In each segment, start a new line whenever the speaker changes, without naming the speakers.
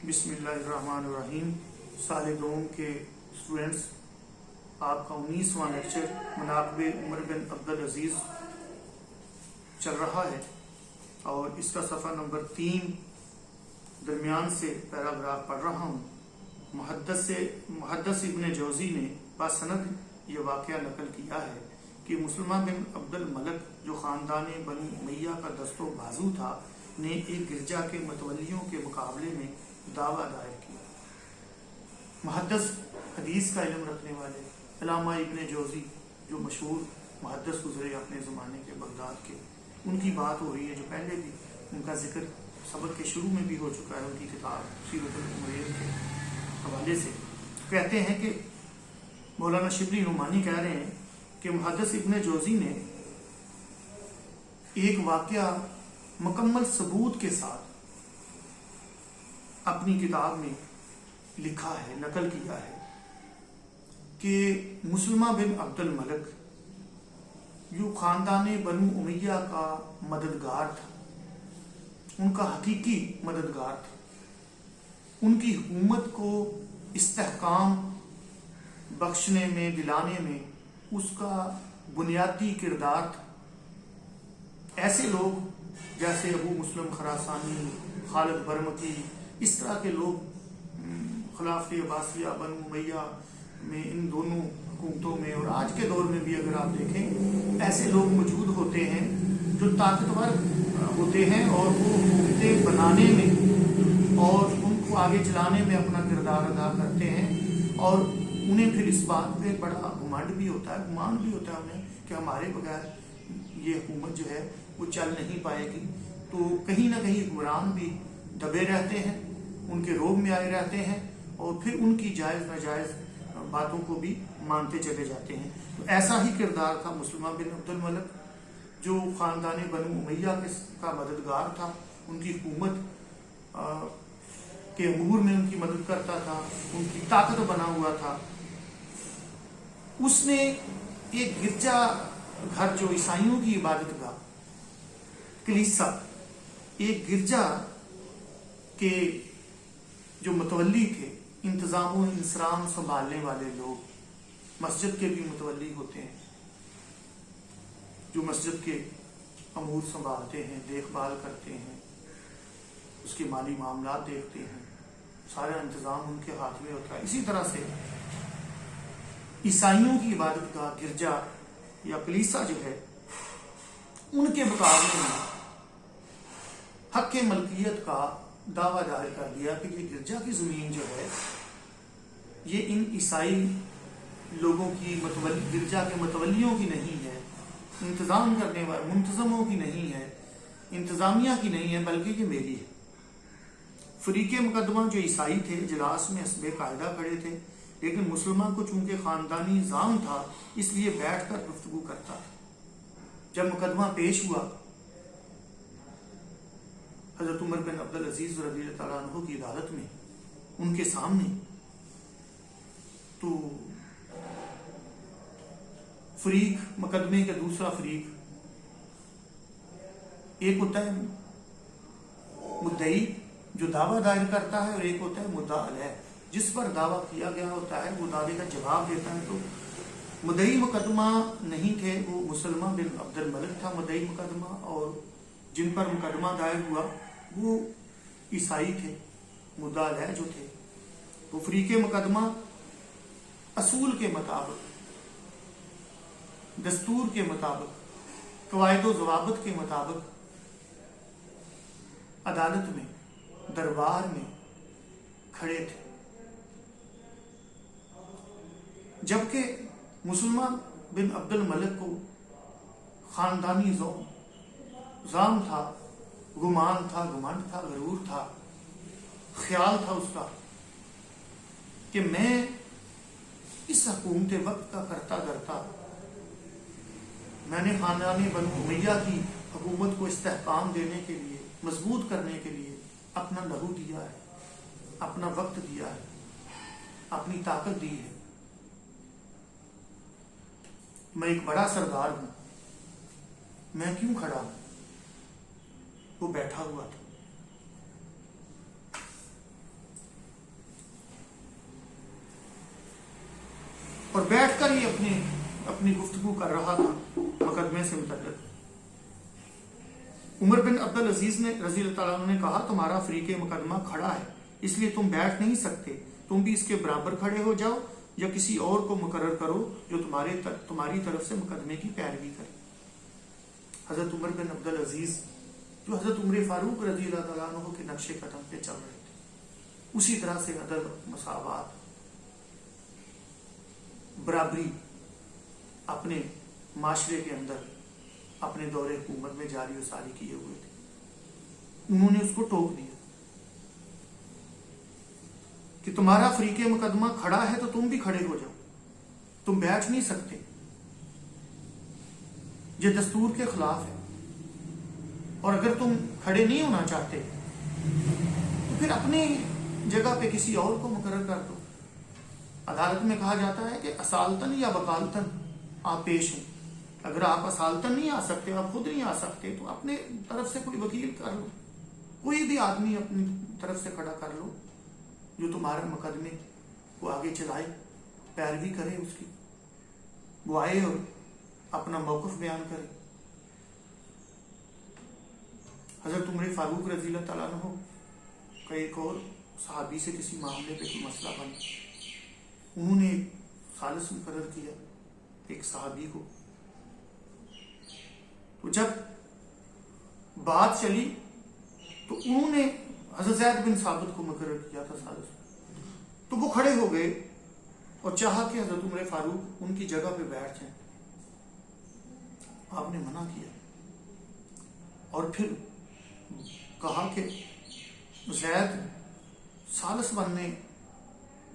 بسم اللہ الرحمن الرحیم۔ سال دوم کے اسٹوڈنٹس، آپ کا 19واں لیکچر مناقب عمر بن عبدالعزیز چل رہا ہے اور اس کا صفحہ نمبر 3 درمیان سے پیراگراف پڑھ رہا ہوں۔ محدث ابن جوزی نے باسند یہ واقعہ نقل کیا ہے کہ مسلمہ بن عبد الملک جو خاندان بنی امیہ کا دست و بازو تھا نے ایک گرجا کے متولیوں کے مقابلے میں دعویٰ دائر کیا۔ محدث حدیث کا علم رکھنے والے علامہ ابن جوزی جو مشہور محدث گزرے اپنے زمانے کے بغداد کے، ان کی بات ہو رہی ہے جو پہلے بھی ان کا ذکر سبق کے شروع میں بھی ہو چکا ہے، ان کی کتاب سیرت العمرین کے حوالے سے۔ کہتے ہیں کہ مولانا شبلی نعمانی کہہ رہے ہیں کہ محدث ابن جوزی نے ایک واقعہ مکمل ثبوت کے ساتھ اپنی کتاب میں لکھا ہے، نقل کیا ہے کہ مسلمہ بن عبد الملک جو خاندان بنو امیہ کا مددگار تھا، ان کا حقیقی مددگار تھا، ان کی حکومت کو استحکام بخشنے میں دلانے میں اس کا بنیادی کردار تھا۔ ایسے لوگ جیسے ابو مسلم خراسانی، خالد برمکی، اس طرح کے لوگ خلافت عباسیہ بنو امیہ میں، ان دونوں حکومتوں میں اور آج کے دور میں بھی اگر آپ دیکھیں، ایسے لوگ موجود ہوتے ہیں جو طاقتور ہوتے ہیں اور وہ حکومتیں بنانے میں اور ان کو آگے چلانے میں اپنا کردار ادا کرتے ہیں، اور انہیں پھر اس بات پہ بڑا گھمنڈ بھی ہوتا ہے، گمان بھی ہوتا ہے انہیں کہ ہمارے بغیر یہ حکومت جو ہے وہ چل نہیں پائے گی۔ تو کہیں نہ کہیں حکمران بھی دبے رہتے ہیں، ان کے روب میں آئے رہتے ہیں اور پھر ان کی جائز ناجائز باتوں کو بھی مانتے چلے جاتے ہیں۔ تو ایسا ہی کردار تھا مسلمہ بن عبد الملک جو خاندان بنو امیہ کا مددگار تھا، ان کی حکومت کے امور میں ان کی مدد کرتا تھا، ان کی طاقت بنا ہوا تھا۔ اس نے ایک گرجا گھر جو عیسائیوں کی عبادت گاہ، کلیسا، ایک گرجا کے جو متولی تھے، انتظام و انصرام سنبھالنے والے لوگ، مسجد کے بھی متولی ہوتے ہیں جو مسجد کے امور سنبھالتے ہیں، دیکھ بھال کرتے ہیں، اس کے مالی معاملات دیکھتے ہیں، سارا انتظام ان کے ہاتھ میں ہوتا ہے۔ اسی طرح سے عیسائیوں کی عبادت گاہ گرجا یا کلیسا جو ہے، ان کے مقابلے میں حق ملکیت کا دعویٰ دائر کر دیا کہ یہ گرجا کی زمین جو ہے یہ ان عیسائی لوگوں کی گرجا کے متولیوں کی نہیں ہے، انتظام کرنے والے منتظموں کی نہیں ہے، انتظامیہ کی نہیں ہے، بلکہ یہ میری ہے۔ فریق مقدمہ جو عیسائی تھے اجلاس میں حسب قاعدہ کھڑے تھے، لیکن مسلمان کو چونکہ خاندانی نظام تھا اس لیے بیٹھ کر گفتگو کرتا تھا۔ جب مقدمہ پیش ہوا حضرت عمر بن عبدالعزیز رضی اللہ تعالیٰ عنہ کی عدالت میں، ان کے سامنے، تو فریق مقدمے کا دوسرا فریق، ایک ہوتا ہے مدعی جو دعویٰ دائر کرتا ہے اور ایک ہوتا ہے مدعا علیہ جس پر دعویٰ کیا گیا ہوتا ہے، وہ دعوے کا جواب دیتا ہے۔ تو مدعی مقدمہ نہیں تھے، وہ مسلمہ بن عبد الملک تھا مدعی مقدمہ، اور جن پر مقدمہ دائر ہوا وہ عیسائی تھے، مدعا علیہ جو تھے۔ تو فریق مقدمہ اصول کے مطابق، دستور کے مطابق، قواعد و ضوابط کے مطابق عدالت میں، دربار میں کھڑے تھے، جبکہ مسلمہ بن عبد الملک کو خاندانی زام تھا، گمان تھا، گمنڈ تھا، غرور تھا، خیال تھا اس کا کہ میں اس حکومت وقت کا کرتا کرتا، میں نے خاندان بنو امیہ کی حکومت کو استحکام دینے کے لیے، مضبوط کرنے کے لیے اپنا لہو دیا ہے، اپنا وقت دیا ہے، اپنی طاقت دی ہے۔ میں ایک بڑا سردار ہوں، میں کیوں کھڑا ہوں؟ وہ بیٹھا ہوا تھا۔ اور بیٹھ کر ہی اپنی گفتگو کر رہا تھا مقدمے سے متعلق. عمر بن عبدالعزیز نے رضی اللہ تعالیٰ عنہ نے کہا تمہارا فریق مقدمہ کھڑا ہے اس لیے تم بیٹھ نہیں سکتے, تم بھی اس کے برابر کھڑے ہو جاؤ یا کسی اور کو مقرر کرو جو تمہاری طرف سے مقدمے کی پیروی کرے. حضرت عمر بن عبدالعزیز جو حضرت عمر فاروق رضی اللہ تعالیٰ عنہ کے نقش قدم پہ چل رہے تھے, اسی طرح سے عدل, مساوات, برابری اپنے معاشرے کے اندر اپنے دور حکومت میں جاری و ساری کیے ہوئے تھے. انہوں نے اس کو ٹوک دیا کہ تمہارا فریق مقدمہ کھڑا ہے تو تم بھی کھڑے ہو جاؤ, تم بیٹھ نہیں سکتے, یہ دستور کے خلاف ہے, اور اگر تم کھڑے نہیں ہونا چاہتے تو پھر اپنی جگہ پہ کسی اور کو مقرر کر دو. عدالت میں کہا جاتا ہے کہ اصالتن یا وکالتن آپ پیش ہیں. اگر آپ اصالتن نہیں آ سکتے, آپ خود نہیں آ سکتے, تو اپنے طرف سے کوئی وکیل کر لو, کوئی بھی آدمی اپنی طرف سے کھڑا کر لو جو تمہارے مقدمے کو آگے چلائے, پیروی کرے اس کی, وہ آئے اور اپنا موقف بیان کرے. حضرت عمر فاروق رضی اللہ تعالیٰ عنہ کا ایک اور صحابی سے کسی معاملے پہ کوئی مسئلہ بنا, انہوں نے ایک ثالث مقرر کیا ایک صحابی کو. تو جب بات چلی تو انہوں نے حضرت زید بن ثابت کو مقرر کیا تھا ثالث, تو وہ کھڑے ہو گئے اور چاہا کہ حضرت عمر فاروق ان کی جگہ پہ بیٹھ جائیں. آپ نے منع کیا اور پھر کہا کہ زید ثالث بننے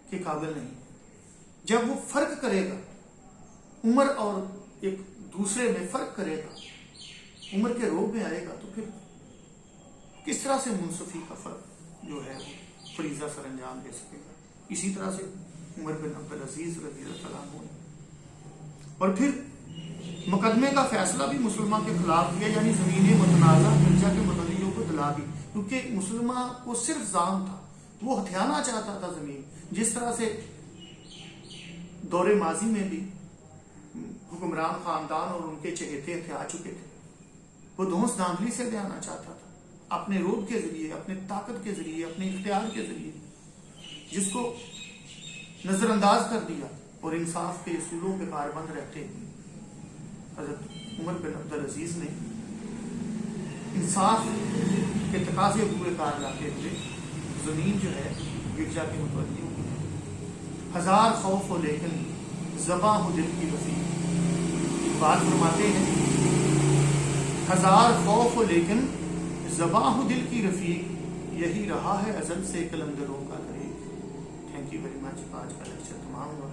کے قابل نہیں. جب وہ فرق کرے گا, عمر اور ایک دوسرے میں فرق کرے گا, عمر کے روب میں آئے گا, تو پھر کس طرح سے منصفی کا فرق جو ہے وہ فریضہ سر انجام دے سکے گا. اسی طرح سے عمر بن عبدالعزیز رضی اللہ تعالیٰ عنہ نے اور پھر مقدمے کا فیصلہ بھی مسلمہ کے خلاف کیا, یعنی زمین متنازع مرجع کے مدعیوں کو دلا دی, کیونکہ مسلمہ کو صرف زام تھا, وہ ہتھیانا چاہتا تھا زمین. جس طرح سے دور ماضی میں بھی حکمران خاندان اور ان کے چہیتے ہتھیا چکے تھے, وہ دھونس دھاندلی سے دیانا چاہتا تھا اپنے روب کے ذریعے, اپنے طاقت کے ذریعے, اپنے اختیار کے ذریعے, جس کو نظر انداز کر دیا. اور انصاف کے اصولوں پہ پابند رہتے حضرت عمر بن عبدالعزیز نے انصاف کے تقاضے پورے کار لاتے ہوئے زمین جو ہے گرجا کے متولیوں کی ہے. ہزار خوف ہو لیکن زباں ہو دل کی وسیع, بات فرماتے ہیں ہزار خوف ہو لیکن زباں ہو دل کی رفیق, یہی رہا ہے ازل سے کلندروں کا طریق. Thank you very much. آج کا لیکچر تمام ہوا.